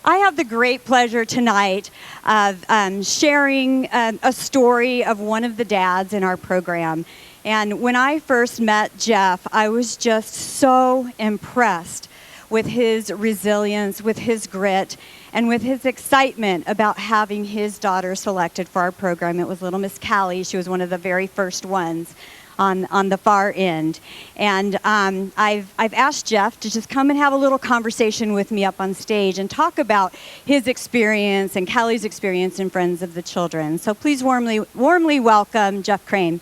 I have the great pleasure tonight of sharing a story of one of the dads in our program. And when I first met Jeff, I was just so impressed with his resilience, with his grit, and with his excitement about having his daughter selected for our program. It was little Miss Callie. She was one of the very first ones on the far end. And I've asked Jeff to just come and have a little conversation with me up on stage and talk about his experience and Callie's experience in Friends of the Children. So please warmly welcome Jeff Crane.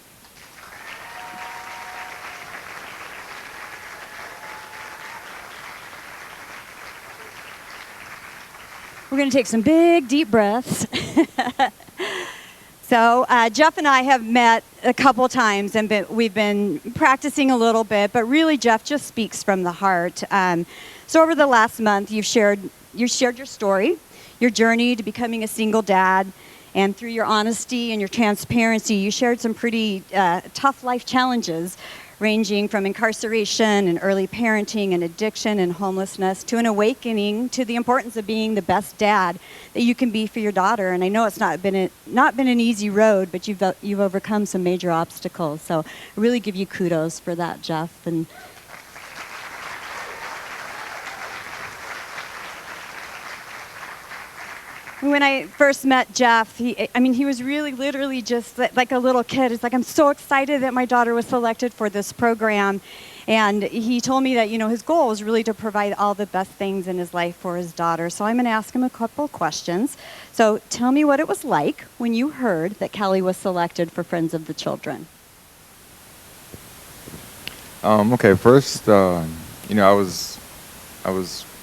We're going to take some big, deep breaths. So Jeff and I have met a couple times, and we've been practicing a little bit, but really Jeff just speaks from the heart. So over the last month, you shared your story, your journey to becoming a single dad, and through your honesty and your transparency, you shared some pretty tough life challenges, ranging from incarceration and early parenting and addiction and homelessness to an awakening to the importance of being the best dad that you can be for your daughter. And I know it's not been an easy road, but you've overcome some major obstacles. So I really give you kudos for that, Jeff. And when I first met Jeff, he was really literally just like a little kid. It's like, I'm so excited that my daughter was selected for this program. And he told me that, his goal was really to provide all the best things in his life for his daughter. So I'm going to ask him a couple questions. So tell me what it was like when you heard that Callie was selected for Friends of the Children. Okay, first, I was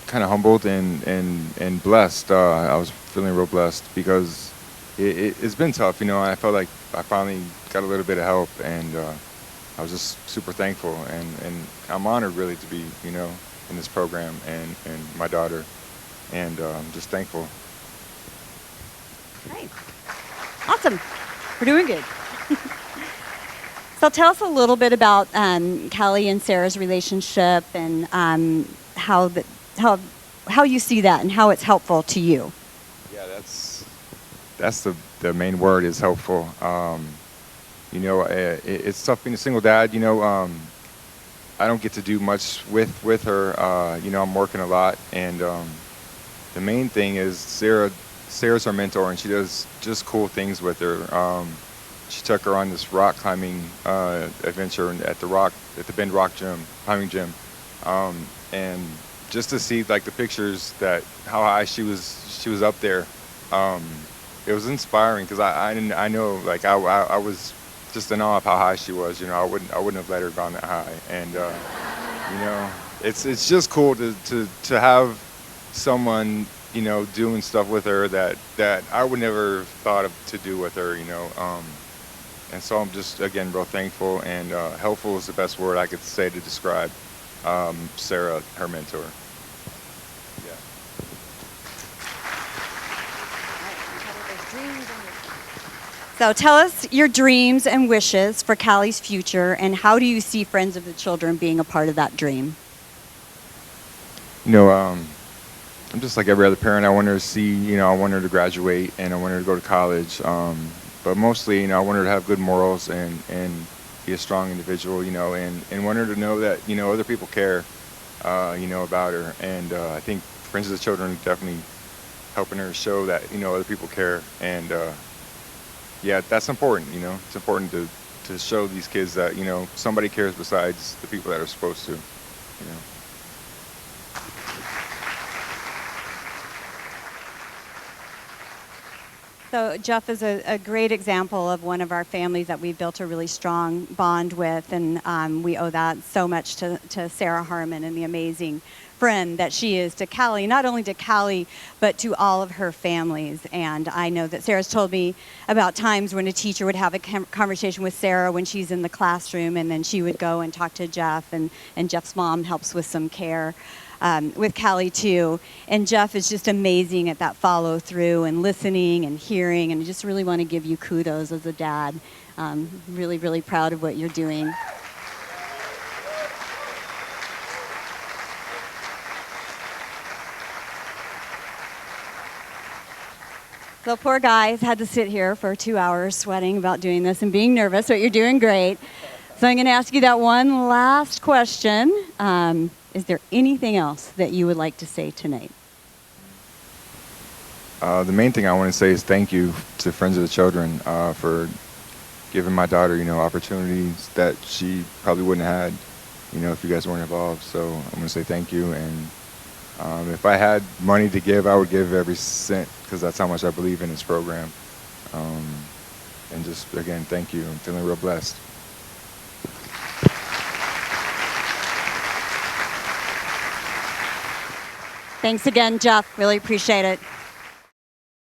kind of humbled and blessed. I was feeling real blessed because it's been tough. I felt like I finally got a little bit of help, and I was just super thankful, and I'm honored really to be in this program and my daughter, and I'm just thankful. Great. Awesome. We're doing good. So tell us a little bit about Callie and Sarah's relationship and how you see that and how it's helpful to you. Yeah, that's the main word, is helpful. It's tough being a single dad. I don't get to do much with her. I'm working a lot, and the main thing is Sarah's her mentor, and she does just cool things with her. She took her on this rock climbing adventure at the Bend Rock climbing gym, and just to see like the pictures that how high she was up there, it was inspiring because I know like I was just in awe of how high she was. I wouldn't have let her gone that high, and it's just cool to have someone doing stuff with her that I would never thought of to do with her. And so I'm just again real thankful, and helpful is the best word I could say to describe Sarah, her mentor. So tell us your dreams and wishes for Callie's future, and how do you see Friends of the Children being a part of that dream? I'm just like every other parent. I want her to see, I want her to graduate, and I want her to go to college. But mostly, I want her to have good morals and be a strong individual, and want her to know that, other people care, about her. And I think Friends of the Children are definitely helping her show that, other people care. And yeah, that's important. It's important to show these kids that somebody cares besides the people that are supposed to. So Jeff is a great example of one of our families that we built a really strong bond with, and we owe that so much to Sarah Harmon and the amazing friend that she is to Callie, not only to Callie, but to all of her families. And I know that Sarah's told me about times when a teacher would have a conversation with Sarah when she's in the classroom, and then she would go and talk to Jeff, and Jeff's mom helps with some care with Callie too. And Jeff is just amazing at that follow through and listening and hearing, and I just really want to give you kudos as a dad. Really, really proud of what you're doing. So poor guys had to sit here for 2 hours sweating about doing this and being nervous, but you're doing great. So I'm going to ask you that one last question. Is there anything else that you would like to say tonight? The main thing I want to say is thank you to Friends of the Children for giving my daughter, opportunities that she probably wouldn't have had, if you guys weren't involved. So I'm going to say thank you. And if I had money to give, I would give every cent because that's how much I believe in this program. And just, again, thank you. I'm feeling real blessed. Thanks again, Jeff. Really appreciate it.